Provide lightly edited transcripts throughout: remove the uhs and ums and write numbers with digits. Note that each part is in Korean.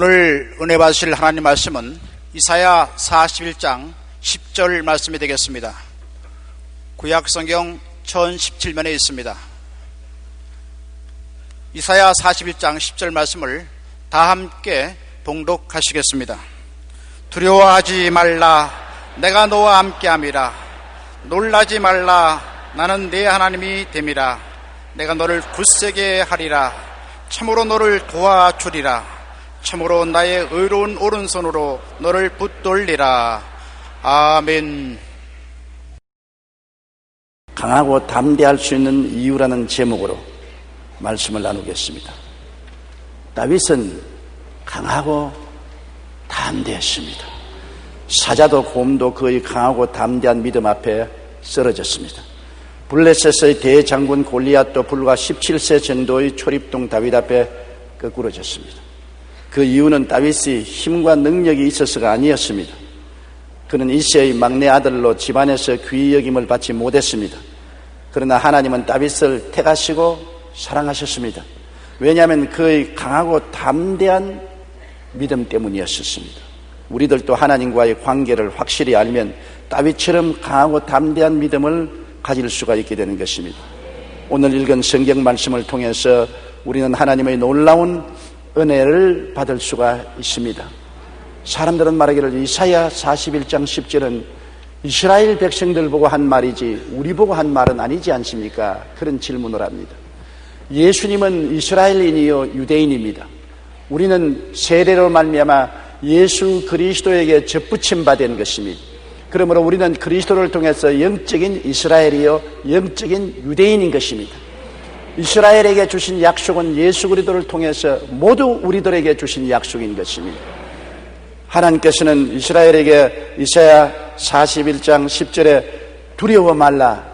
오늘 은혜 받으실 하나님 말씀은 이사야 41장 10절 말씀이 되겠습니다. 구약성경 1017면에 있습니다. 이사야 41장 10절 말씀을 다 함께 봉독하시겠습니다. 두려워하지 말라, 내가 너와 함께함이라. 놀라지 말라, 나는 네 하나님이 됨이라. 내가 너를 굳세게 하리라. 참으로 너를 도와주리라. 참으로 나의 의로운 오른손으로 너를 붙들리라. 아멘. 강하고 담대할 수 있는 이유라는 제목으로 말씀을 나누겠습니다. 다윗은 강하고 담대했습니다. 사자도 곰도 그의 강하고 담대한 믿음 앞에 쓰러졌습니다. 블레셋의 대장군 골리앗도 불과 17세 정도의 초립동 다윗 앞에 거꾸러졌습니다. 그 이유는 다윗이 힘과 능력이 있어서가 아니었습니다. 그는 이새의 막내 아들로 집안에서 귀히 여김을 받지 못했습니다. 그러나 하나님은 다윗을 택하시고 사랑하셨습니다. 왜냐하면 그의 강하고 담대한 믿음 때문이었습니다. 우리들도 하나님과의 관계를 확실히 알면 다윗처럼 강하고 담대한 믿음을 가질 수가 있게 되는 것입니다. 오늘 읽은 성경 말씀을 통해서 우리는 하나님의 놀라운 은혜를 받을 수가 있습니다. 사람들은 말하기를 이사야 41장 10절은 이스라엘 백성들 보고 한 말이지 우리 보고 한 말은 아니지 않습니까? 그런 질문을 합니다. 예수님은 이스라엘인이요 유대인입니다. 우리는 세례로 말미암아 예수 그리스도에게 접붙임 받은 것입니다. 그러므로 우리는 그리스도를 통해서 영적인 이스라엘이요 영적인 유대인인 것입니다. 이스라엘에게 주신 약속은 예수 그리스도를 통해서 모두 우리들에게 주신 약속인 것입니다. 하나님께서는 이스라엘에게 이사야 41장 10절에 두려워 말라,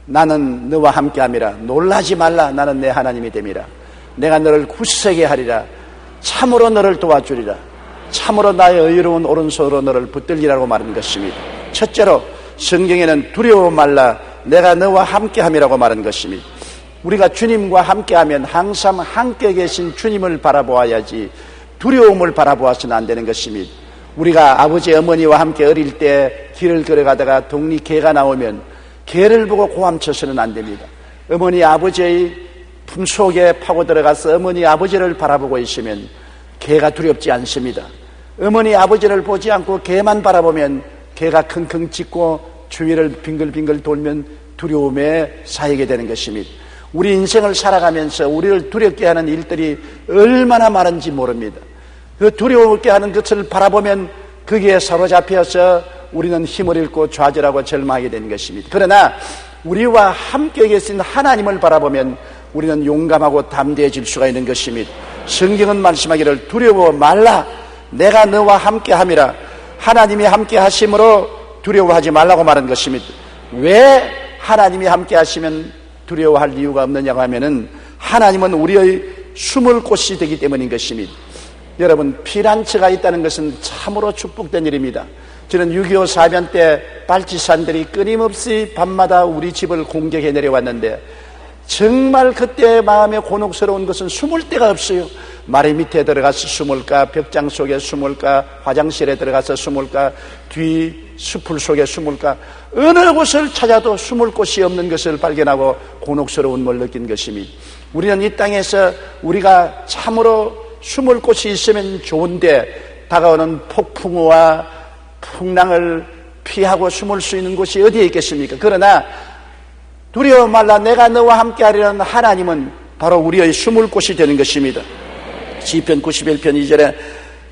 나는 너와 함께함이라. 놀라지 말라, 나는 내 하나님이 됨이라. 내가 너를 굳세게 하리라. 참으로 너를 도와주리라. 참으로 나의 의로운 오른손으로 너를 붙들리라고 말한 것입니다. 첫째로 성경에는 두려워 말라, 내가 너와 함께함이라고 말한 것입니다. 우리가 주님과 함께하면 항상 함께 계신 주님을 바라보아야지 두려움을 바라보아서는 안 되는 것입니다. 우리가 아버지 어머니와 함께 어릴 때 길을 걸어가다가 동리 개가 나오면 개를 보고 고함쳐서는 안 됩니다. 어머니 아버지의 품속에 파고 들어가서 어머니 아버지를 바라보고 있으면 개가 두렵지 않습니다. 어머니 아버지를 보지 않고 개만 바라보면 개가 킁킁 짖고 주위를 빙글빙글 돌면 두려움에 쌓이게 되는 것입니다. 우리 인생을 살아가면서 우리를 두렵게 하는 일들이 얼마나 많은지 모릅니다. 그 두려움게 하는 것을 바라보면 거기에 사로잡혀서 우리는 힘을 잃고 좌절하고 절망하게 되는 것입니다. 그러나 우리와 함께 계신 하나님을 바라보면 우리는 용감하고 담대해질 수가 있는 것입니다. 성경은 말씀하기를 두려워 말라, 내가 너와 함께 함이라. 하나님이 함께 하심으로 두려워하지 말라고 말한 것입니다. 왜 하나님이 함께 하시면 두려워할 이유가 없느냐고 하면은 하나님은 우리의 숨을 곳이 되기 때문인 것입니다. 여러분, 피난처가 있다는 것은 참으로 축복된 일입니다. 저는 6.25 사변 때 발치산들이 끊임없이 밤마다 우리 집을 공격해 내려왔는데 정말 그때 마음에 곤혹스러운 것은 숨을 데가 없어요. 마리 밑에 들어가서 숨을까, 벽장 속에 숨을까, 화장실에 들어가서 숨을까, 뒤 수풀 속에 숨을까, 어느 곳을 찾아도 숨을 곳이 없는 것을 발견하고 곤혹스러움을 느낀 것입니다. 우리는 이 땅에서 우리가 참으로 숨을 곳이 있으면 좋은데 다가오는 폭풍우와 풍랑을 피하고 숨을 수 있는 곳이 어디에 있겠습니까? 그러나 두려워 말라, 내가 너와 함께하리라는 하나님은 바로 우리의 숨을 곳이 되는 것입니다. 시편 91편 2절에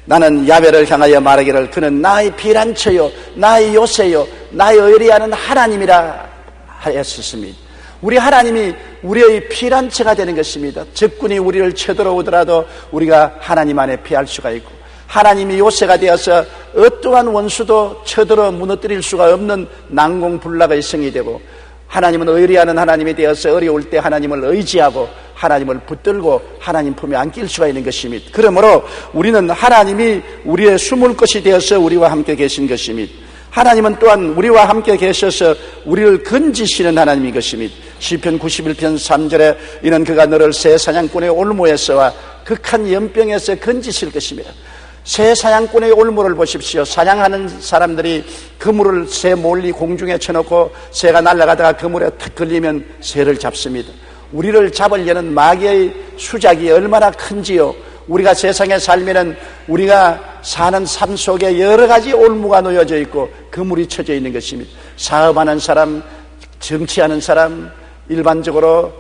나는 야훼를 향하여 말하기를 그는 나의 피난처요 나의 요새요 나의 의리하는 하나님이라 하였습니다. 우리 하나님이 우리의 피난처가 되는 것입니다. 적군이 우리를 쳐들어오더라도 우리가 하나님 안에 피할 수가 있고, 하나님이 요새가 되어서 어떠한 원수도 쳐들어 무너뜨릴 수가 없는 난공불락의 성이 되고, 하나님은 의리하는 하나님이 되어서 어려울 때 하나님을 의지하고 하나님을 붙들고 하나님 품에 안길 수가 있는 것입니다. 그러므로 우리는 하나님이 우리의 숨을 것이 되어서 우리와 함께 계신 것입니다. 하나님은 또한 우리와 함께 계셔서 우리를 건지시는 하나님인 것입니다. 시편 91편 3절에 이는 그가 너를 새 사냥꾼의 올무에서와 극한 연병에서 건지실 것입니다. 새 사냥꾼의 올무를 보십시오. 사냥하는 사람들이 그물을 새 멀리 공중에 쳐놓고 새가 날아가다가 그물에 탁 걸리면 새를 잡습니다. 우리를 잡으려는 마귀의 수작이 얼마나 큰지요. 우리가 세상에 살면은 우리가 사는 삶 속에 여러 가지 올무가 놓여져 있고 그물이 쳐져 있는 것입니다. 사업하는 사람, 정치하는 사람, 일반적으로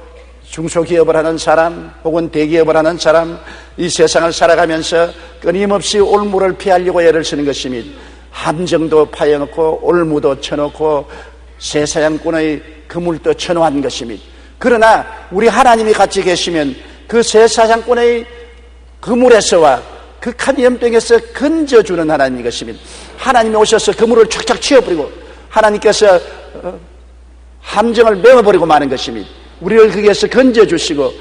중소기업을 하는 사람 혹은 대기업을 하는 사람, 이 세상을 살아가면서 끊임없이 올무를 피하려고 애를 쓰는 것입니다. 함정도 파여놓고 올무도 쳐놓고 새사냥꾼의 그물도 쳐놓은 것입니다. 그러나 우리 하나님이 같이 계시면 그 새사냥꾼의 그물에서와 극한 연병에서 건져주는 하나님인 것입니다. 하나님이 오셔서 그물을 촥촥 치워버리고 하나님께서 함정을 메워버리고 마는 것입니다. 우리를 거기에서 건져주시고,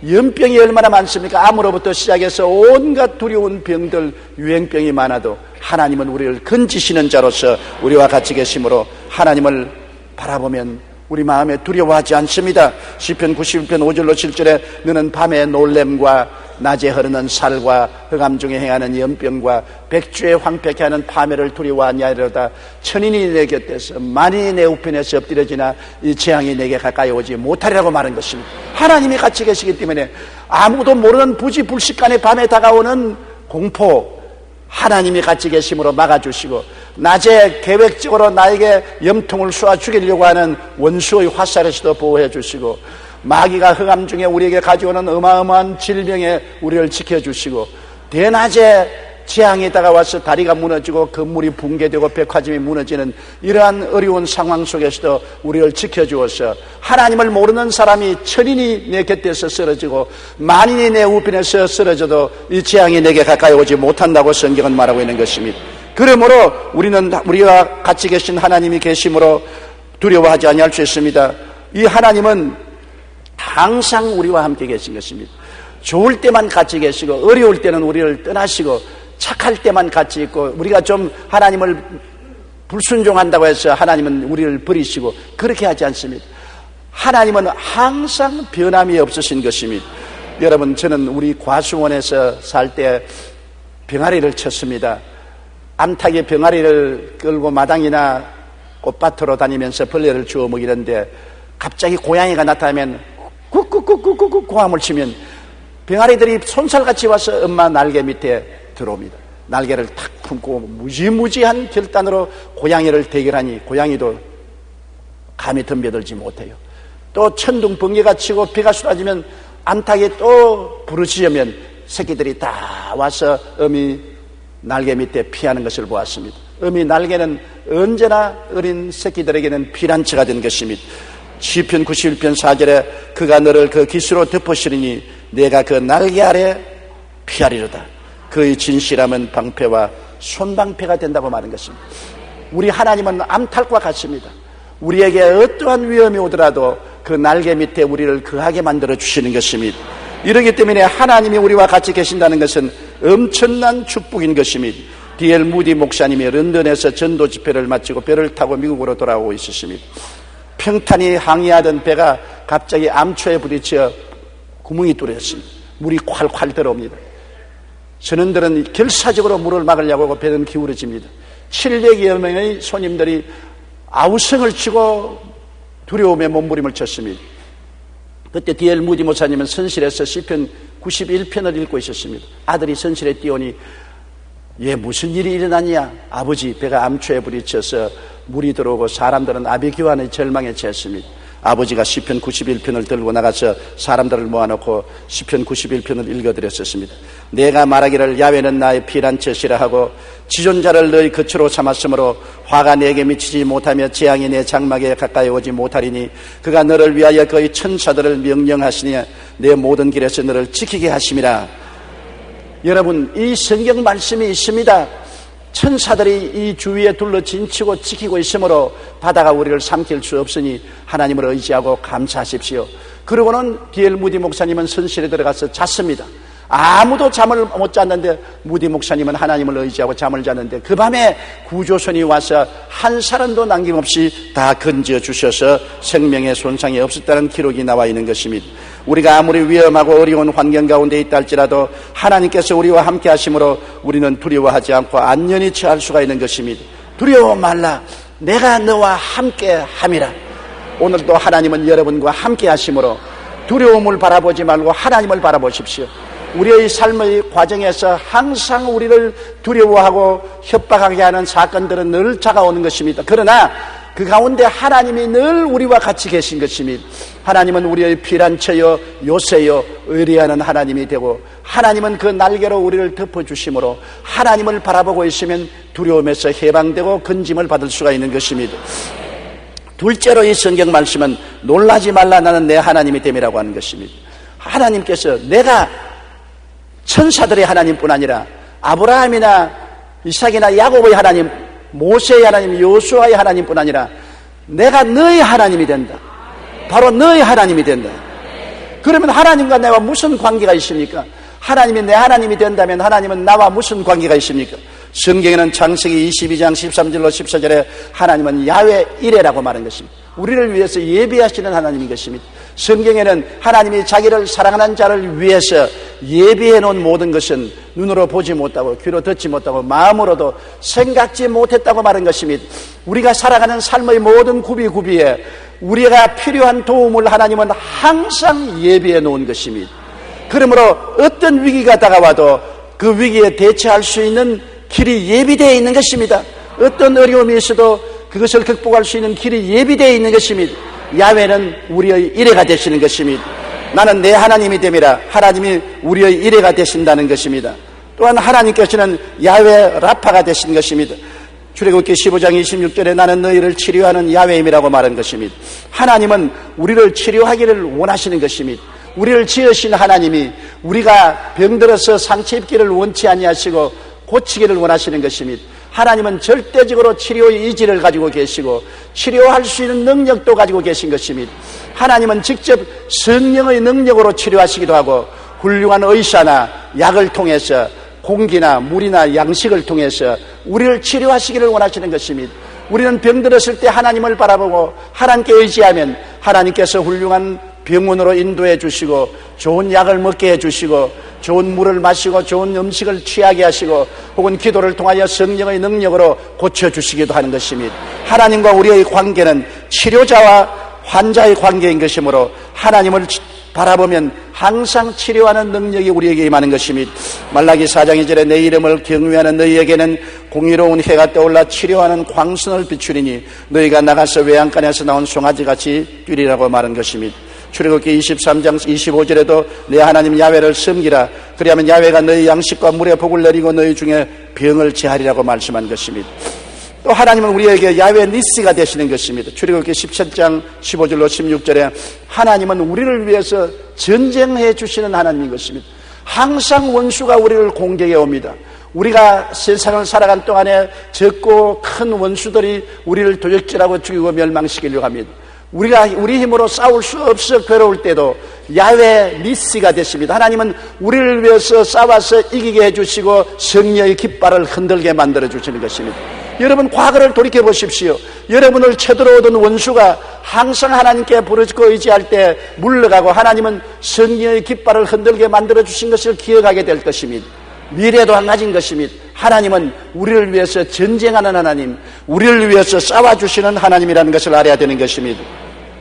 연병이 얼마나 많습니까? 암으로부터 시작해서 온갖 두려운 병들, 유행병이 많아도 하나님은 우리를 건지시는 자로서 우리와 같이 계심으로 하나님을 바라보면 우리 마음에 두려워하지 않습니다. 시편 91편 5절로 7절에 너는 밤에 놀램과 낮에 흐르는 살과 흑암 중에 행하는 연병과 백주에 황폐케 하는 파멸을 두려워하냐 이러다 천인이 내 곁에서 만인이 내 우편에서 엎드려지나 이 재앙이 내게 가까이 오지 못하리라고 말한 것입니다. 하나님이 같이 계시기 때문에 아무도 모르는 부지불식간의 밤에 다가오는 공포, 하나님이 같이 계심으로 막아주시고, 낮에 계획적으로 나에게 염통을 쏘아 죽이려고 하는 원수의 화살에서도 보호해 주시고, 마귀가 흑암 중에 우리에게 가져오는 어마어마한 질병에 우리를 지켜주시고, 대낮에 재앙이 다가와서 다리가 무너지고 건물이 붕괴되고 백화점이 무너지는 이러한 어려운 상황 속에서도 우리를 지켜주어서 하나님을 모르는 사람이 천인이 내 곁에서 쓰러지고 만인이 내 우편에서 쓰러져도 이 재앙이 내게 가까이 오지 못한다고 성경은 말하고 있는 것입니다. 그러므로 우리는 우리와 같이 계신 하나님이 계심으로 두려워하지 아니할 수 있습니다. 이 하나님은 항상 우리와 함께 계신 것입니다. 좋을 때만 같이 계시고 어려울 때는 우리를 떠나시고 착할 때만 같이 있고, 우리가 좀 하나님을 불순종한다고 해서 하나님은 우리를 버리시고 그렇게 하지 않습니다. 하나님은 항상 변함이 없으신 것입니다. 여러분, 저는 우리 과수원에서 살 때 병아리를 쳤습니다. 암탉이 병아리를 끌고 마당이나 꽃밭으로 다니면서 벌레를 주워 먹이는데 갑자기 고양이가 나타나면 꾹꾹꾹꾹꾹 고함을 치면 병아리들이 손살같이 와서 엄마 날개 밑에 들어옵니다. 날개를 탁 품고 무지무지한 결단으로 고양이를 대결하니 고양이도 감히 덤벼들지 못해요. 또 천둥 번개가 치고 비가 쏟아지면 암탉이 또 부르짖으면 새끼들이 다 와서 어미 날개 밑에 피하는 것을 보았습니다. 어미 날개는 언제나 어린 새끼들에게는 피난처가 된 것입니다. 시편 91편 4절에 그가 너를 그 깃으로 덮으시리니 내가 그 날개 아래 피하리로다. 그의 진실함은 방패와 손방패가 된다고 말한 것입니다. 우리 하나님은 암탉과 같습니다. 우리에게 어떠한 위험이 오더라도 그 날개 밑에 우리를 거하게 만들어 주시는 것입니다. 이러기 때문에 하나님이 우리와 같이 계신다는 것은 엄청난 축복인 것입니다. D.L. 무디 목사님이 런던에서 전도 집회를 마치고 배를 타고 미국으로 돌아오고 있었습니다. 평탄히 항해하던 배가 갑자기 암초에 부딪혀 구멍이 뚫렸습니다. 물이 콸콸 들어옵니다. 선원들은 결사적으로 물을 막으려고 하고 배는 기울어집니다. 700여 명의 손님들이 아우성을 치고 두려움에 몸부림을 쳤습니다. 그때 D.L. 무디 목사님은 선실에서 시편 91편을 읽고 있었습니다. 아들이 선실에 뛰어오니 얘 무슨 일이 일어났냐? 아버지, 배가 암초에 부딪혀서 물이 들어오고 사람들은 아비규환의 절망에 처했습니다. 아버지가 시편 91편을 들고 나가서 사람들을 모아놓고 시편 91편을 읽어드렸었습니다. 내가 말하기를 야훼는 나의 피난처시라 하고 지존자를 너희 거처로 삼았으므로 화가 내게 미치지 못하며 재앙이 내 장막에 가까이 오지 못하리니 그가 너를 위하여 그의 천사들을 명령하시니 내 모든 길에서 너를 지키게 하심이라. 여러분, 이 성경 말씀이 있습니다. 천사들이 이 주위에 둘러 진치고 지키고 있으므로 바다가 우리를 삼킬 수 없으니 하나님을 의지하고 감사하십시오. 그러고는 D.L. 무디 목사님은 선실에 들어가서 잤습니다. 아무도 잠을 못 잤는데 무디 목사님은 하나님을 의지하고 잠을 잤는데 그 밤에 구조선이 와서 한 사람도 남김없이 다 건져 주셔서 생명의 손상이 없었다는 기록이 나와 있는 것입니다. 우리가 아무리 위험하고 어려운 환경 가운데 있다 할지라도 하나님께서 우리와 함께 하심으로 우리는 두려워하지 않고 안전히 처할 수가 있는 것입니다. 두려워 말라, 내가 너와 함께 함이라. 오늘도 하나님은 여러분과 함께 하심으로 두려움을 바라보지 말고 하나님을 바라보십시오. 우리의 삶의 과정에서 항상 우리를 두려워하고 협박하게 하는 사건들은 늘 다가오는 것입니다. 그러나 그 가운데 하나님이 늘 우리와 같이 계신 것입니다. 하나님은 우리의 피난처여 요새여 의뢰하는 하나님이 되고, 하나님은 그 날개로 우리를 덮어주심으로 하나님을 바라보고 있으면 두려움에서 해방되고 건짐을 받을 수가 있는 것입니다. 둘째로 이 성경 말씀은 놀라지 말라, 나는 내 하나님이 됨이라고 하는 것입니다. 하나님께서 내가 천사들의 하나님뿐 아니라 아브라함이나 이삭이나 야곱의 하나님, 모세의 하나님, 여호수아의 하나님뿐 아니라 내가 너의 하나님이 된다. 바로 너의 하나님이 된다. 그러면 하나님과 내와 무슨 관계가 있습니까? 하나님이 내 하나님이 된다면 하나님은 나와 무슨 관계가 있습니까? 성경에는 창세기 22장 13절로 14절에 하나님은 야훼 이레라고 말한 것입니다. 우리를 위해서 예비하시는 하나님인 것입니다. 성경에는 하나님이 자기를 사랑하는 자를 위해서 예비해 놓은 모든 것은 눈으로 보지 못하고 귀로 듣지 못하고 마음으로도 생각지 못했다고 말한 것입니다. 우리가 살아가는 삶의 모든 구비구비에 우리가 필요한 도움을 하나님은 항상 예비해 놓은 것입니다. 그러므로 어떤 위기가 다가와도 그 위기에 대처할 수 있는 길이 예비되어 있는 것입니다. 어떤 어려움이 있어도 그것을 극복할 수 있는 길이 예비되어 있는 것입니다. 야훼는 우리의 이레가 되시는 것입니다. 나는 내 하나님이 됨이라, 하나님이 우리의 이레가 되신다는 것입니다. 또한 하나님께서는 야훼 라파가 되신 것입니다. 출애굽기 15장 26절에 나는 너희를 치료하는 야훼임이라고 말한 것입니다. 하나님은 우리를 치료하기를 원하시는 것입니다. 우리를 지으신 하나님이 우리가 병들어서 상처 입기를 원치 아니하시고 고치기를 원하시는 것입니다. 하나님은 절대적으로 치료의 의지를 가지고 계시고 치료할 수 있는 능력도 가지고 계신 것입니다. 하나님은 직접 성령의 능력으로 치료하시기도 하고 훌륭한 의사나 약을 통해서 공기나 물이나 양식을 통해서 우리를 치료하시기를 원하시는 것입니다. 우리는 병들었을 때 하나님을 바라보고 하나님께 의지하면 하나님께서 훌륭한 병원으로 인도해 주시고 좋은 약을 먹게 해 주시고 좋은 물을 마시고 좋은 음식을 취하게 하시고 혹은 기도를 통하여 성령의 능력으로 고쳐주시기도 하는 것입니다. 하나님과 우리의 관계는 치료자와 환자의 관계인 것이므로 하나님을 바라보면 항상 치료하는 능력이 우리에게 임하는 것입니다. 말라기 4장 2절에 내 이름을 경외하는 너희에게는 공의로운 해가 떠올라 치료하는 광선을 비추리니 너희가 나가서 외양간에서 나온 송아지같이 뛰리라고 말한 것입니다. 출애굽기 23장 25절에도 내 하나님 야훼를 섬기라. 그리하면 야훼가 너희 양식과 물에 복을 내리고 너희 중에 병을 제하리라고 말씀한 것입니다. 또 하나님은 우리에게 야훼 니스가 되시는 것입니다. 출애굽기 17장 15절로 16절에 하나님은 우리를 위해서 전쟁해 주시는 하나님인 것입니다. 항상 원수가 우리를 공격해 옵니다. 우리가 세상을 살아간 동안에 적고 큰 원수들이 우리를 도적질하고 죽이고 멸망시키려고 합니다. 우리가 우리 힘으로 싸울 수 없어 괴로울 때도 야훼 니스가 되십니다. 하나님은 우리를 위해서 싸워서 이기게 해주시고 승리의 깃발을 흔들게 만들어 주시는 것입니다. 여러분 과거를 돌이켜 보십시오. 여러분을 쳐들어오던 원수가 항상 하나님께 부르짖고 의지할 때 물러가고 하나님은 승리의 깃발을 흔들게 만들어 주신 것을 기억하게 될 것입니다. 미래도 한 가지인 것입니다. 하나님은 우리를 위해서 전쟁하는 하나님, 우리를 위해서 싸워주시는 하나님이라는 것을 알아야 되는 것입니다.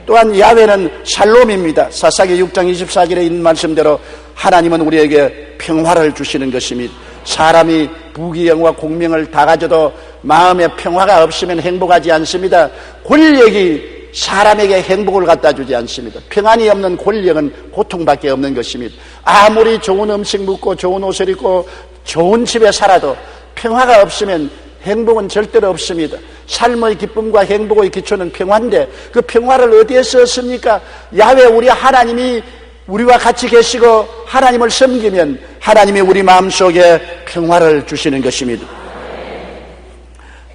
또한 야훼는 샬롬입니다. 사사기 6장 24절에 있는 말씀대로 하나님은 우리에게 평화를 주시는 것입니다. 사람이 부귀영화 공명을 다 가져도 마음에 평화가 없으면 행복하지 않습니다. 권력이 사람에게 행복을 갖다 주지 않습니다. 평안이 없는 권력은 고통밖에 없는 것입니다. 아무리 좋은 음식 먹고 좋은 옷을 입고 좋은 집에 살아도 평화가 없으면 행복은 절대로 없습니다. 삶의 기쁨과 행복의 기초는 평화인데 그 평화를 어디에서 얻습니까? 야훼 우리 하나님이 우리와 같이 계시고 하나님을 섬기면 하나님이 우리 마음속에 평화를 주시는 것입니다.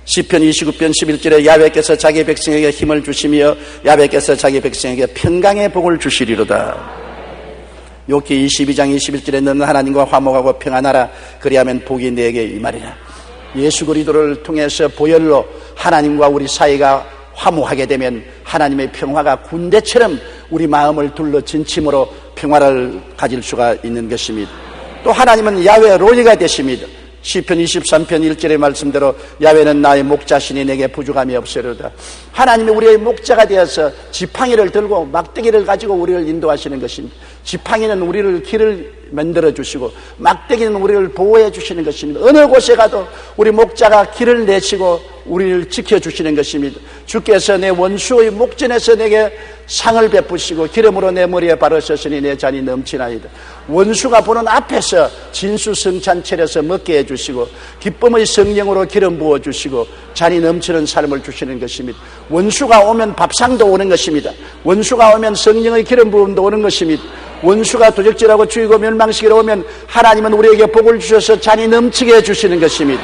시편 29편 11절에 야훼께서 자기 백성에게 힘을 주시며 야훼께서 자기 백성에게 평강의 복을 주시리로다. 욥기 22장 21절에 너는 하나님과 화목하고 평안하라. 그리하면 복이 내게 임하리라. 예수 그리스도를 통해서 보혈로 하나님과 우리 사이가 화목하게 되면 하나님의 평화가 군대처럼 우리 마음을 둘러 진침으로 평화를 가질 수가 있는 것입니다. 또 하나님은 야훼 로이가 되십니다. 시편 23편 1절의 말씀대로 야훼는 나의 목자시니 내게 부족함이 없으리로다. 하나님이 우리의 목자가 되어서 지팡이를 들고 막대기를 가지고 우리를 인도하시는 것입니다. 지팡이는 우리를 길을 만들어 주시고 막대기는 우리를 보호해 주시는 것입니다. 어느 곳에 가도 우리 목자가 길을 내시고 우리를 지켜주시는 것입니다. 주께서 내 원수의 목전에서 내게 상을 베푸시고 기름으로 내 머리에 바르셨으니 내 잔이 넘치나이다. 원수가 보는 앞에서 진수성찬 차려서 먹게 해주시고 기쁨의 성령으로 기름 부어주시고 잔이 넘치는 삶을 주시는 것입니다. 원수가 오면 밥상도 오는 것입니다. 원수가 오면 성령의 기름 부음도 오는 것입니다. 원수가 도적질하고 죽이고 멸망시키러 오면 하나님은 우리에게 복을 주셔서 잔이 넘치게 해주시는 것입니다.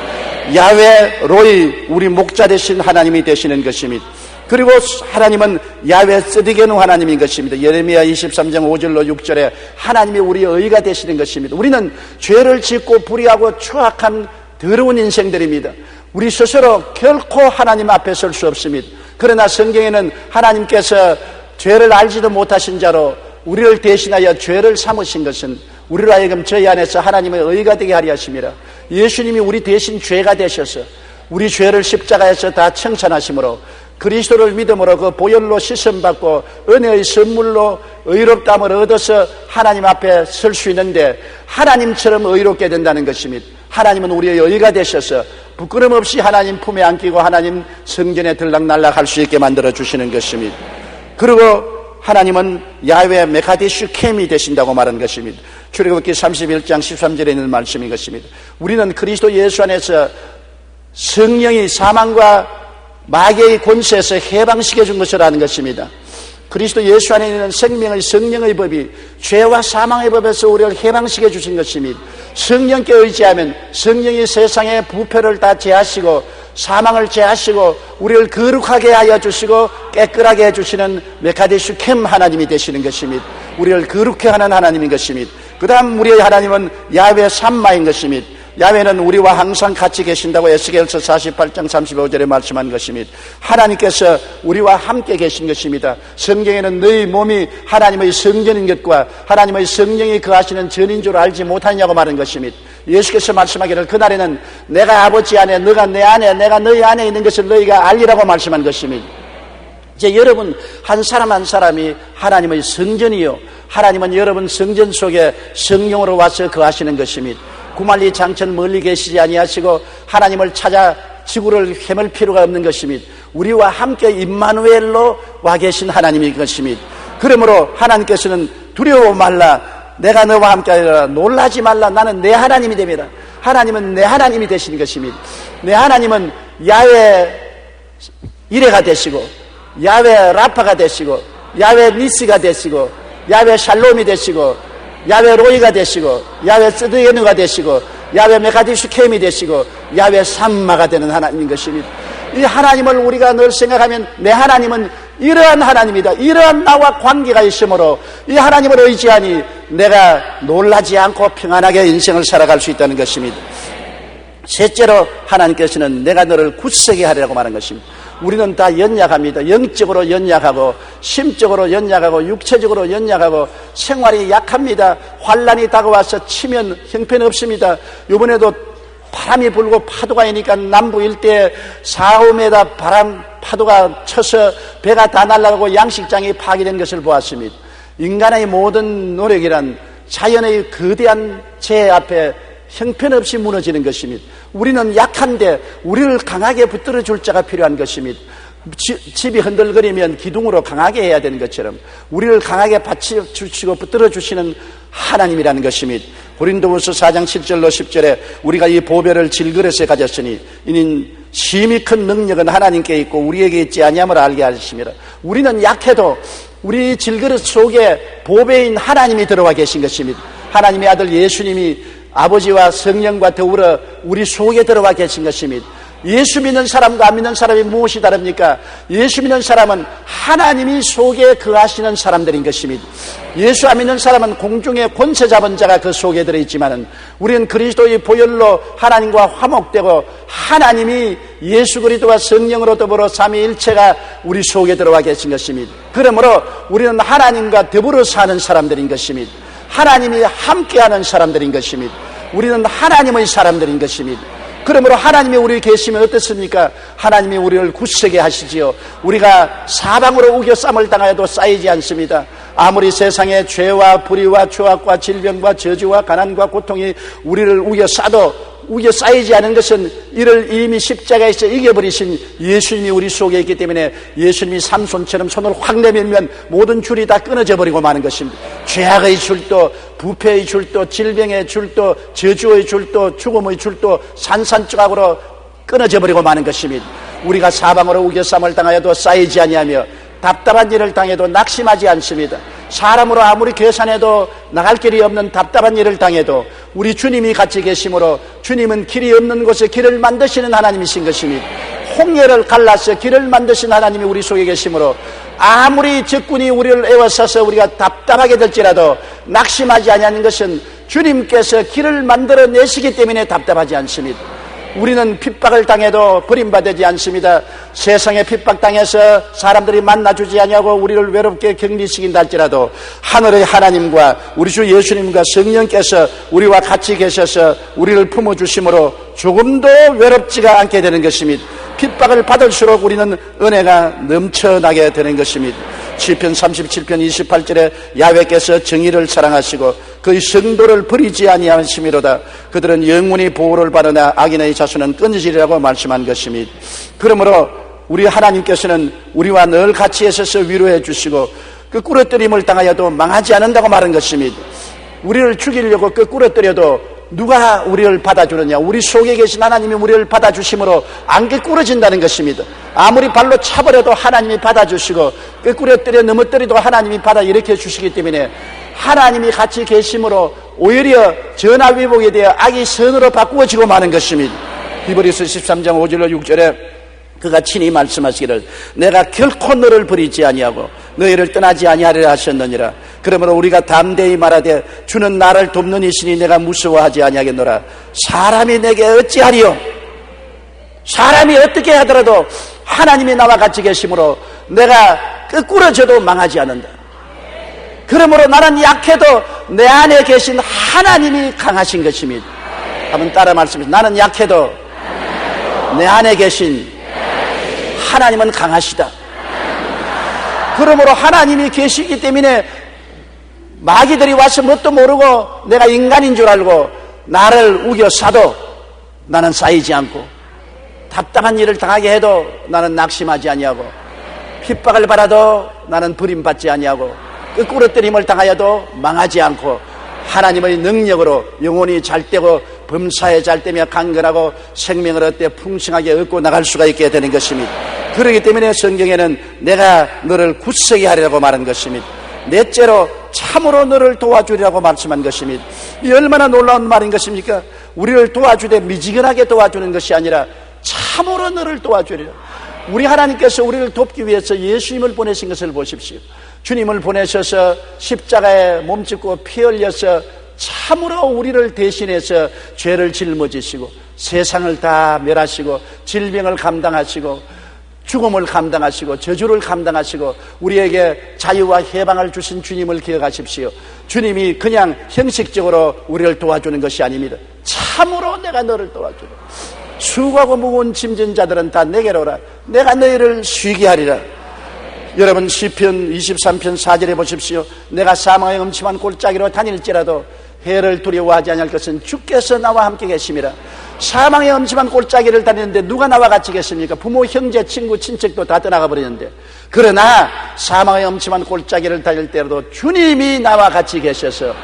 야훼 로이, 우리 목자 되신 하나님이 되시는 것입니다. 그리고 하나님은 야훼 쓰디게누 하나님인 것입니다. 예레미야 23장 5절로 6절에 하나님이 우리의 의가 되시는 것입니다. 우리는 죄를 짓고 불의하고 추악한 더러운 인생들입니다. 우리 스스로 결코 하나님 앞에 설 수 없습니다. 그러나 성경에는 하나님께서 죄를 알지도 못하신 자로 우리를 대신하여 죄를 삼으신 것은 우리로 하여금 저희 안에서 하나님의 의가 되게 하려 하심이라. 예수님이 우리 대신 죄가 되셔서 우리 죄를 십자가에서 다 청산하심으로 그리스도를 믿음으로 그 보혈로 씻음받고 은혜의 선물로 의롭다함을 얻어서 하나님 앞에 설 수 있는데 하나님처럼 의롭게 된다는 것입니다. 하나님은 우리의 의가 되셔서 부끄럼 없이 하나님 품에 안기고 하나님 성전에 들락날락 할 수 있게 만들어 주시는 것입니다. 그리고 하나님은 야훼 메카디슈 캠이 되신다고 말한 것입니다. 출애굽기 31장 13절에 있는 말씀인 것입니다. 우리는 그리스도 예수 안에서 성령이 사망과 마귀의 권세에서 해방시켜 준 것을 아는 것입니다. 그리스도 예수 안에 있는 생명의 성령의 법이 죄와 사망의 법에서 우리를 해방시켜 주신 것입니다. 성령께 의지하면 성령이 세상의 부패를 다 제하시고 사망을 제하시고 우리를 거룩하게 하여 주시고 깨끗하게 해주시는 메카디슈 캠 하나님이 되시는 것입니다. 우리를 거룩해 하는 하나님인 것입니다. 그 다음 우리의 하나님은 야훼 삼마인 것입니다. 야훼는 우리와 항상 같이 계신다고 에스겔서 48장 35절에 말씀한 것입니다. 하나님께서 우리와 함께 계신 것입니다. 성경에는 너희 몸이 하나님의 성전인 것과 하나님의 성령이 거하시는 전인 줄 알지 못하냐고 말한 것입니다. 예수께서 말씀하기를 그날에는 내가 아버지 안에 너가 내 안에 내가 너희 안에 있는 것을 너희가 알리라고 말씀한 것입니다. 이제 여러분 한 사람 한 사람이 하나님의 성전이요, 하나님은 여러분 성전 속에 성령으로 와서 거하시는 것입니다. 구만리 장천 멀리 계시지 아니하시고 하나님을 찾아 지구를 헤맬 필요가 없는 것입니다. 우리와 함께 임마누엘로 와 계신 하나님인 것입니다. 그러므로 하나님께서는 두려워 말라, 내가 너와 함께하리라, 놀라지 말라, 나는 내 하나님이 됩니다. 하나님은 내 하나님이 되시는 것입니다. 내 하나님은 야훼 이레가 되시고 야훼 라파가 되시고 야훼 니시가 되시고 야훼 샬롬이 되시고 야훼 로이가 되시고 야훼 쓰드게누가 되시고 야훼 메카디슈 캠이 되시고 야훼 삼마가 되는 하나님인 것입니다. 이 하나님을 우리가 늘 생각하면 내 하나님은 이러한 하나님이다, 이러한 나와 관계가 있으므로 이 하나님을 의지하니 내가 놀라지 않고 평안하게 인생을 살아갈 수 있다는 것입니다. 셋째로 하나님께서는 내가 너를 굳세게 하리라고 말한 것입니다. 우리는 다 연약합니다. 영적으로 연약하고 심적으로 연약하고 육체적으로 연약하고 생활이 약합니다. 환란이 다가와서 치면 형편없습니다. 이번에도 바람이 불고 파도가 이니까 남부 일대에 4~5m 파도가 쳐서 배가 다 날아가고 양식장이 파괴된 것을 보았습니다. 인간의 모든 노력이란 자연의 거대한 재해 앞에 형편없이 무너지는 것입니다. 우리는 약한데 우리를 강하게 붙들어 줄 자가 필요한 것입니다. 집이 흔들거리면 기둥으로 강하게 해야 되는 것처럼 우리를 강하게 받쳐주시고 붙들어 주시는 하나님이라는 것입니다. 고린도후서 4장 7절로 10절에 우리가 이 보배를 질그릇에 가졌으니 이는 심히 큰 능력은 하나님께 있고 우리에게 있지 아니함을 알게 하십니다. 우리는 약해도 우리 질그릇 속에 보배인 하나님이 들어와 계신 것입니다. 하나님의 아들 예수님이 아버지와 성령과 더불어 우리 속에 들어와 계신 것입니다. 예수 믿는 사람과 안 믿는 사람이 무엇이 다릅니까? 예수 믿는 사람은 하나님이 속에 거하시는 사람들인 것입니다. 예수 안 믿는 사람은 공중에 권세 잡은 자가 그 속에 들어있지만은 우리는 그리스도의 보혈로 하나님과 화목되고 하나님이 예수 그리스도와 성령으로 더불어 삼위일체가 우리 속에 들어와 계신 것입니다. 그러므로 우리는 하나님과 더불어 사는 사람들인 것입니다. 하나님이 함께하는 사람들인 것입니다. 우리는 하나님의 사람들인 것입니다. 그러므로 하나님이 우리 계시면 어떻습니까? 하나님이 우리를 굳세게 하시지요. 우리가 사방으로 우겨쌈을 당하여도 쌓이지 않습니다. 아무리 세상에 죄와 불의와 추악과 질병과 저주와 가난과 고통이 우리를 우겨 쌓이지 않은 것은 이를 이미 십자가에서 이겨버리신 예수님이 우리 속에 있기 때문에 예수님이 삼손처럼 손을 확 내밀면 모든 줄이 다 끊어져 버리고 마는 것입니다. 죄악의 줄도, 부패의 줄도, 질병의 줄도, 저주의 줄도, 죽음의 줄도 산산조각으로 끊어져 버리고 마는 것입니다. 우리가 사방으로 우겨쌈을 당하여도 쌓이지 아니하며 답답한 일을 당해도 낙심하지 않습니다. 사람으로 아무리 계산해도 나갈 길이 없는 답답한 일을 당해도 우리 주님이 같이 계심으로 주님은 길이 없는 곳에 길을 만드시는 하나님이신 것입니다. 홍해를 갈라서 길을 만드신 하나님이 우리 속에 계심으로 아무리 적군이 우리를 에워싸서 우리가 답답하게 될지라도 낙심하지 아니하는 것은 주님께서 길을 만들어내시기 때문에 답답하지 않습니다. 우리는 핍박을 당해도 버림받지 않습니다. 세상에 핍박당해서 사람들이 만나주지 아니하고 우리를 외롭게 격리시킨다 할지라도 하늘의 하나님과 우리 주 예수님과 성령께서 우리와 같이 계셔서 우리를 품어주심으로 조금도 외롭지가 않게 되는 것입니다. 핍박을 받을수록 우리는 은혜가 넘쳐나게 되는 것입니다. 시편 37편 28절에 야훼께서 정의를 사랑하시고 그의 성도를 버리지 아니하심이로다. 그들은 영원히 보호를 받으나 악인의 자손은 끊어지리라고 말씀한 것입니다. 그러므로 우리 하나님께서는 우리와 늘 같이 있어서 위로해 주시고 그 꾸러뜨림을 당하여도 망하지 않는다고 말한 것입니다. 우리를 죽이려고 그 꾸러뜨려도 누가 우리를 받아주느냐? 우리 속에 계신 하나님이 우리를 받아주심으로 안 꿰꾸러진다는 것입니다. 아무리 발로 차버려도 하나님이 받아주시고 꿰꾸러뜨려 넘어뜨려도 하나님이 받아 일으켜 주시기 때문에 하나님이 같이 계심으로 오히려 전화위복에 대해 악이 선으로 바꾸어지고 마는 것입니다. 히브리서 13장 5절로 6절에 그가 친히 말씀하시기를 내가 결코 너를 버리지 아니하고 너희를 떠나지 아니하리라 하셨느니라. 그러므로 우리가 담대히 말하되 주는 나를 돕는 이시니 내가 무서워하지 아니하겠노라. 사람이 내게 어찌하리요? 사람이 어떻게 하더라도 하나님이 나와 같이 계심으로 내가 끄꾸러져도 망하지 않는다. 그러므로 나는 약해도 내 안에 계신 하나님이 강하신 것입니다. 한번 따라 말씀해. 나는 약해도 내 안에 계신 하나님은 강하시다. 그러므로 하나님이 계시기 때문에 마귀들이 와서 뭣도 모르고 내가 인간인 줄 알고 나를 우겨싸도 나는 쌓이지 않고 답답한 일을 당하게 해도 나는 낙심하지 아니하고 핍박을 받아도 나는 버림받지 아니하고 끄꾸러뜨림을 당하여도 망하지 않고 하나님의 능력으로 영혼이 잘되고 범사에 잘되며 강건하고 생명을 얻되 풍성하게 얻고 나갈 수가 있게 되는 것입니다. 그렇기 때문에 성경에는 내가 너를 굳세게 하리라고 말한 것입니다. 넷째로 참으로 너를 도와주리라고 말씀한 것입니다. 이 얼마나 놀라운 말인 것입니까? 우리를 도와주되 미지근하게 도와주는 것이 아니라 참으로 너를 도와주리라. 우리 하나님께서 우리를 돕기 위해서 예수님을 보내신 것을 보십시오. 주님을 보내셔서 십자가에 몸짓고 피 흘려서 참으로 우리를 대신해서 죄를 짊어지시고 세상을 다 멸하시고 질병을 감당하시고 죽음을 감당하시고 저주를 감당하시고 우리에게 자유와 해방을 주신 주님을 기억하십시오. 주님이 그냥 형식적으로 우리를 도와주는 것이 아닙니다. 참으로 내가 너를 도와주라. 수고하고 무거운 짐진 자들은 다 내게로 오라. 내가 너희를 쉬게 하리라. 여러분 시편 23편 4절에 보십시오. 내가 사망의 음침한 골짜기로 다닐지라도 해를 두려워하지 아니할 것은 주께서 나와 함께 계심이라. 사망의 음침한 골짜기를 다니는데 누가 나와 같이 계십니까? 부모, 형제, 친구, 친척도 다 떠나가 버리는데 그러나 사망의 음침한 골짜기를 다닐 때라도 주님이 나와 같이 계셔서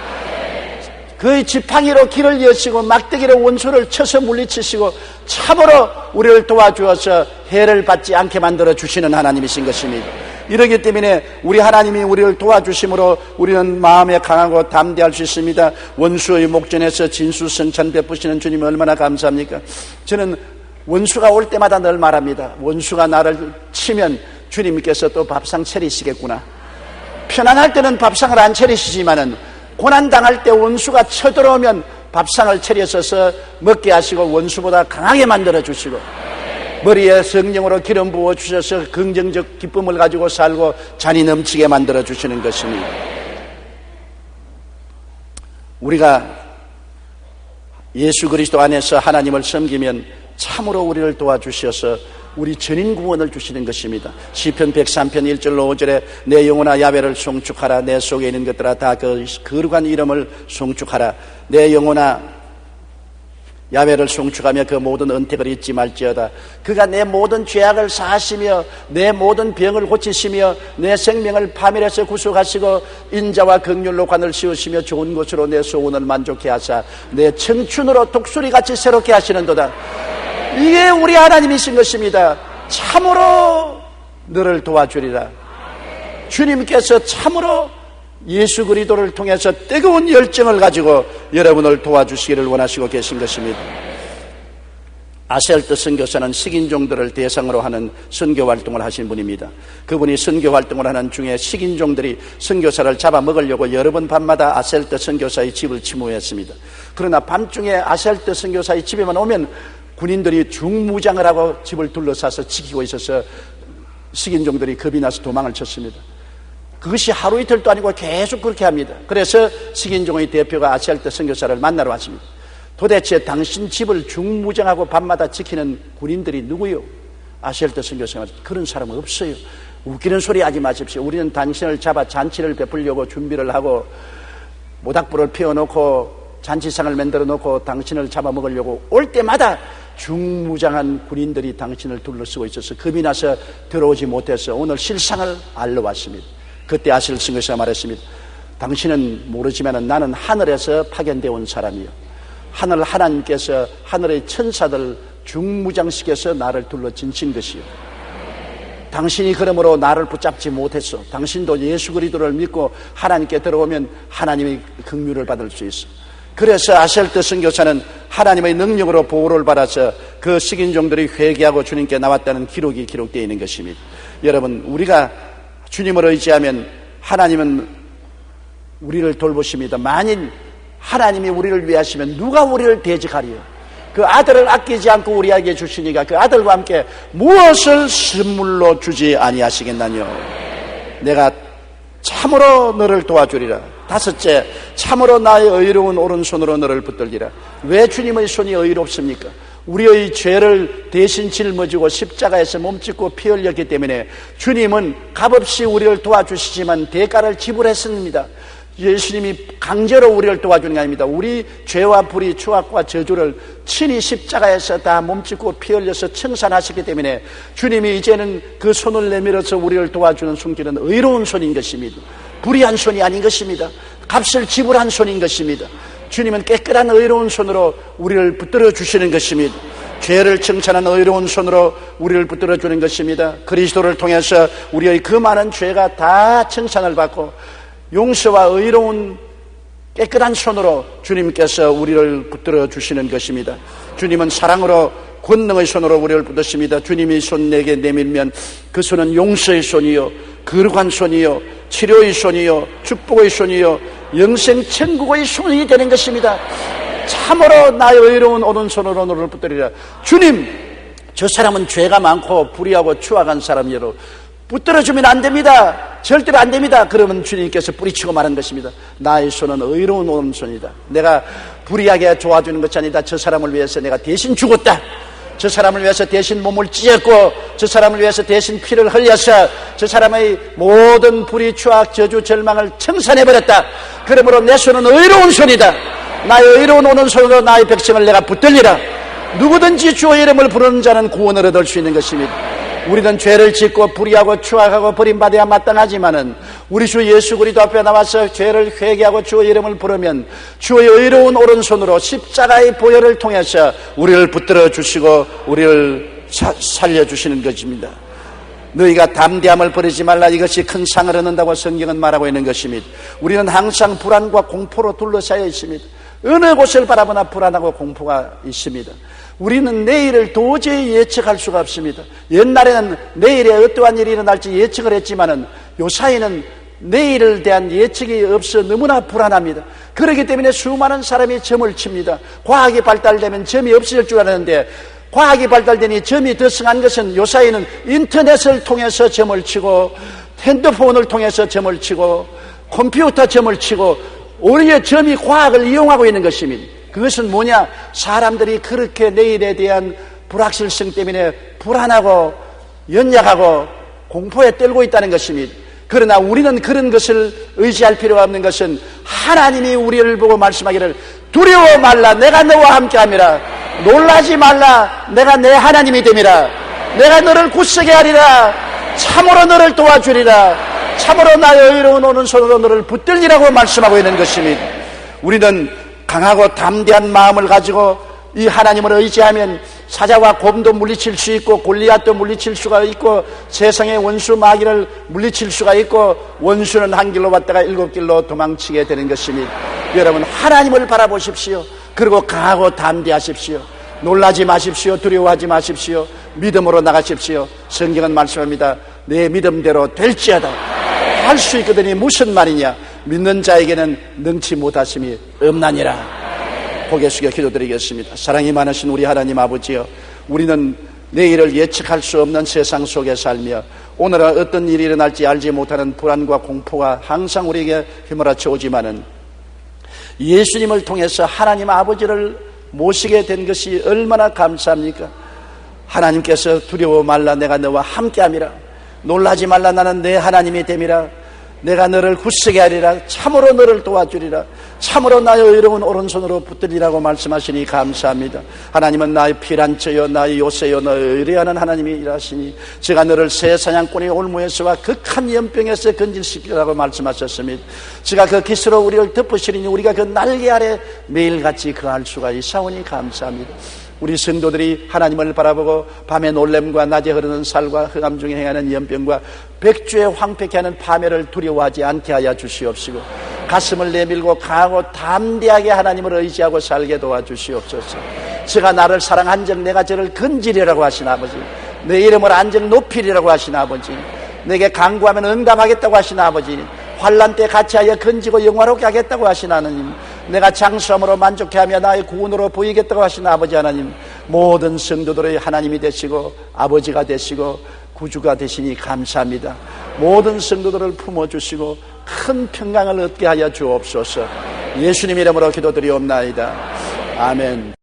그의 지팡이로 길을 여시고 막대기로 원수를 쳐서 물리치시고 참으로 우리를 도와주어서 해를 받지 않게 만들어 주시는 하나님이신 것입니다. 이러기 때문에 우리 하나님이 우리를 도와주심으로 우리는 마음에 강하고 담대할 수 있습니다. 원수의 목전에서 진수성찬 베푸시는 주님이 얼마나 감사합니까? 저는 원수가 올 때마다 늘 말합니다. 원수가 나를 치면 주님께서 또 밥상 차리시겠구나. 편안할 때는 밥상을 안 차리시지만은 고난당할 때 원수가 쳐들어오면 밥상을 차려서서 먹게 하시고 원수보다 강하게 만들어 주시고 머리에 성령으로 기름 부어 주셔서 긍정적 기쁨을 가지고 살고 잔이 넘치게 만들어 주시는 것입니다. 우리가 예수 그리스도 안에서 하나님을 섬기면 참으로 우리를 도와주셔서 우리 전인 구원을 주시는 것입니다. 시편 103편 1절로 5절에 내 영혼아 야훼를 송축하라. 내 속에 있는 것들아 다 그 거룩한 이름을 송축하라. 내 영혼아 야훼를 송축하며 그 모든 은택을 잊지 말지어다. 그가 내 모든 죄악을 사하시며 내 모든 병을 고치시며 내 생명을 파멸해서 구속하시고 인자와 긍휼로 관을 씌우시며 좋은 것으로 내 소원을 만족해 하사 내 청춘으로 독수리같이 새롭게 하시는도다. 이게 우리 하나님이신 것입니다. 참으로 너를 도와주리라. 주님께서 참으로 예수 그리스도를 통해서 뜨거운 열정을 가지고 여러분을 도와주시기를 원하시고 계신 것입니다. 아셀트 선교사는 식인종들을 대상으로 하는 선교 활동을 하신 분입니다. 그분이 선교 활동을 하는 중에 식인종들이 선교사를 잡아먹으려고 여러 번 밤마다 아셀트 선교사의 집을 침몰했습니다. 그러나 밤중에 아셀트 선교사의 집에만 오면 군인들이 중무장을 하고 집을 둘러싸서 지키고 있어서 식인종들이 겁이 나서 도망을 쳤습니다. 그것이 하루 이틀도 아니고 계속 그렇게 합니다. 그래서 식인종의 대표가 아셀트 선교사를 만나러 왔습니다. 도대체 당신 집을 중무장하고 밤마다 지키는 군인들이 누구요? 아셀트 선교사가 그런 사람은 없어요. 웃기는 소리 하지 마십시오. 우리는 당신을 잡아 잔치를 베풀려고 준비를 하고 모닥불을 피워놓고 잔치상을 만들어 놓고 당신을 잡아먹으려고 올 때마다 중무장한 군인들이 당신을 둘러쓰고 있어서 겁이 나서 들어오지 못해서 오늘 실상을 알러 왔습니다. 그때 아셀트 선교사가 말했습니다. 당신은 모르지만 나는 하늘에서 파견되어 온 사람이요. 하나님께서 하늘의 천사들 중무장시켜서 나를 둘러 진친 것이요. 당신이 그러므로 나를 붙잡지 못했어. 당신도 예수 그리스도를 믿고 하나님께 들어오면 하나님의 긍휼을 받을 수 있어. 그래서 아셀트 선교사는 하나님의 능력으로 보호를 받아서 그 식인종들이 회개하고 주님께 나왔다는 기록이 기록되어 있는 것입니다. 여러분, 우리가 주님을 의지하면 하나님은 우리를 돌보십니다. 만일 하나님이 우리를 위하시면 누가 우리를 대적하리요? 그 아들을 아끼지 않고 우리에게 주시니까 그 아들과 함께 무엇을 선물로 주지 아니하시겠나요? 내가 참으로 너를 도와주리라. 다섯째, 참으로 나의 의로운 오른손으로 너를 붙들리라. 왜 주님의 손이 의롭습니까? 우리의 죄를 대신 짊어지고 십자가에서 몸짓고 피 흘렸기 때문에 주님은 값없이 우리를 도와주시지만 대가를 지불했습니다. 예수님이 강제로 우리를 도와주는 게 아닙니다. 우리 죄와 불의, 추악과 저주를 친히 십자가에서 다 몸짓고 피 흘려서 청산하셨기 때문에 주님이 이제는 그 손을 내밀어서 우리를 도와주는 손길은 의로운 손인 것입니다. 불의한 손이 아닌 것입니다. 값을 지불한 손인 것입니다. 주님은 깨끗한 의로운 손으로 우리를 붙들어 주시는 것입니다. 죄를 청산한 의로운 손으로 우리를 붙들어 주는 것입니다. 그리스도를 통해서 우리의 그 많은 죄가 다 청산을 받고 용서와 의로운 깨끗한 손으로 주님께서 우리를 붙들어 주시는 것입니다. 주님은 사랑으로 권능의 손으로 우리를 붙드십니다. 주님이 손 내게 내밀면 그 손은 용서의 손이요, 거룩한 손이요, 치료의 손이요, 축복의 손이요, 영생 천국의 손이 되는 것입니다. 참으로 나의 의로운 오른손으로 너를 붙들리라. 주님, 저 사람은 죄가 많고 불의하고 추악한 사람이로 붙들어주면 안 됩니다. 절대로 안 됩니다. 그러면 주님께서 뿌리치고 말한 것입니다. 나의 손은 의로운 오른손이다. 내가 불의하게 도와주는 것이 아니다. 저 사람을 위해서 내가 대신 죽었다. 저 사람을 위해서 대신 몸을 찢었고 저 사람을 위해서 대신 피를 흘려서 저 사람의 모든 불의, 추악, 저주, 절망을 청산해버렸다. 그러므로 내 손은 의로운 손이다. 나의 의로운 오른손으로 나의 백성을 내가 붙들리라. 누구든지 주의 이름을 부르는 자는 구원을 얻을 수 있는 것입니다. 우리는 죄를 짓고 불의하고 추악하고 버림받아야 마땅하지만은 우리 주 예수 그리스도 앞에 나와서 죄를 회개하고 주의 이름을 부르면 주의 의로운 오른손으로 십자가의 보혈을 통해서 우리를 붙들어 주시고 우리를 살려주시는 것입니다. 너희가 담대함을 버리지 말라. 이것이 큰 상을 얻는다고 성경은 말하고 있는 것입니다. 우리는 항상 불안과 공포로 둘러싸여 있습니다. 어느 곳을 바라보나 불안하고 공포가 있습니다. 우리는 내일을 도저히 예측할 수가 없습니다. 옛날에는 내일에 어떠한 일이 일어날지 예측을 했지만은 요사이는 내일에 대한 예측이 없어 너무나 불안합니다. 그렇기 때문에 수많은 사람이 점을 칩니다. 과학이 발달되면 점이 없어질 줄 알았는데 과학이 발달되니 점이 더 성한 것은 요사이는 인터넷을 통해서 점을 치고 핸드폰을 통해서 점을 치고 컴퓨터 점을 치고 오히려 점이 과학을 이용하고 있는 것입니다. 그것은 뭐냐? 사람들이 그렇게 내일에 대한 불확실성 때문에 불안하고 연약하고 공포에 떨고 있다는 것입니다. 그러나 우리는 그런 것을 의지할 필요가 없는 것은 하나님이 우리를 보고 말씀하기를 두려워 말라 내가 너와 함께함이라 놀라지 말라 내가 내 하나님이 됨이라 내가 너를 굳세게 하리라 참으로 너를 도와주리라 참으로 나의 의로운 오른손으로 너를 붙들리라고 말씀하고 있는 것입니다. 우리는 강하고 담대한 마음을 가지고 이 하나님을 의지하면 사자와 곰도 물리칠 수 있고 골리앗도 물리칠 수가 있고 세상의 원수 마귀를 물리칠 수가 있고 원수는 한 길로 왔다가 7길로 도망치게 되는 것입니다. 여러분 하나님을 바라보십시오. 그리고 강하고 담대하십시오. 놀라지 마십시오. 두려워하지 마십시오. 믿음으로 나가십시오. 성경은 말씀합니다. 내 믿음대로 될지어다. 할 수 있거든이 무슨 말이냐? 믿는 자에게는 능치 못하심이 없나니라. 고개 숙여 기도드리겠습니다. 사랑이 많으신 우리 하나님 아버지여, 우리는 내일을 예측할 수 없는 세상 속에 살며 오늘은 어떤 일이 일어날지 알지 못하는 불안과 공포가 항상 우리에게 휘몰아쳐 오지만은 예수님을 통해서 하나님 아버지를 모시게 된 것이 얼마나 감사합니까? 하나님께서 두려워 말라 내가 너와 함께함이라 놀라지 말라 나는 내 하나님이 됨이라 내가 너를 굳세게 하리라 참으로 너를 도와주리라 참으로 나의 의로운 오른손으로 붙들리라고 말씀하시니 감사합니다. 하나님은 나의 피란처여 나의 요새여 너의 의뢰하는 하나님이 일하시니 제가 너를 새 사냥꾼의 올무에서와 극한 연병에서 건질시키라고 말씀하셨습니다. 제가 그 깃으로 우리를 덮으시리니 우리가 그 날개 아래 매일같이 거할 수가 있사오니 감사합니다. 우리 성도들이 하나님을 바라보고 밤의 놀램과 낮에 흐르는 살과 흑암 중에 행하는 연병과 백주에 황폐케 하는 파멸을 두려워하지 않게 하여 주시옵시고 가슴을 내밀고 강하고 담대하게 하나님을 의지하고 살게 도와주시옵소서. 제가 나를 사랑한 적 내가 저를 건지리라고 하신 아버지, 내 이름을 안적 높이리라고 하신 아버지, 내게 간구하면 응답하겠다고 하신 아버지, 환난 때 같이하여 건지고 영화롭게 하겠다고 하신 하나님, 내가 장수함으로 만족해하며 나의 구원으로 보이겠다고 하신 아버지 하나님, 모든 성도들의 하나님이 되시고 아버지가 되시고 구주가 되시니 감사합니다. 모든 성도들을 품어주시고 큰 평강을 얻게 하여 주옵소서. 예수님 이름으로 기도드리옵나이다. 아멘.